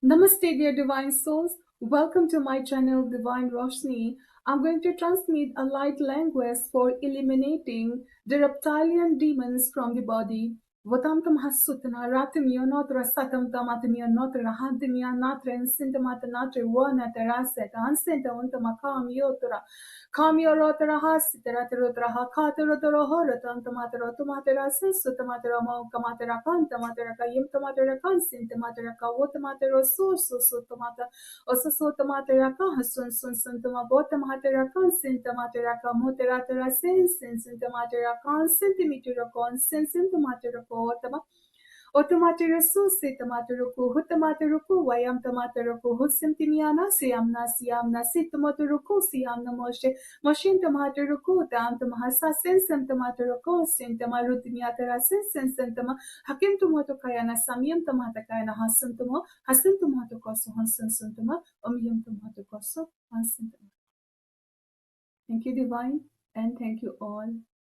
Namaste, dear divine souls. Welcome to my channel, Divine Roshni. I'm going to transmit a light language for eliminating the reptilian demons from the body. Votam hasutana, ratimionotra satam tamatimionotra, hadimianatra, and sintomatanatra, wanataraset, ansenta untamakam yotra. Kamiorotara hasitara terotra hakatara horatan tomatera tomatera sensutamatera monkamatera kantamatera kayimtamatera kansintamatera kawutamatera sususutamata osusutamatera kahasun sunsutama botamatera kansintamatera kamutera sensintamatera kansintimitera konsintamatera kotama Otomaterusu, sitamateruku, hutamateruku, wayam tamateruku, husimtimiana, siamna, sitamateruku, siamna moshe, moshin tamateruku, tam tamahasa, sensem tamateruku, sintamarutimiatera, sensentama, hakim tomotokayana, samyam tamatakayana, hasim tomatokoso, hansensuntama, omyam tomatokoso, hansentama. Thank you, Divine, and thank you all.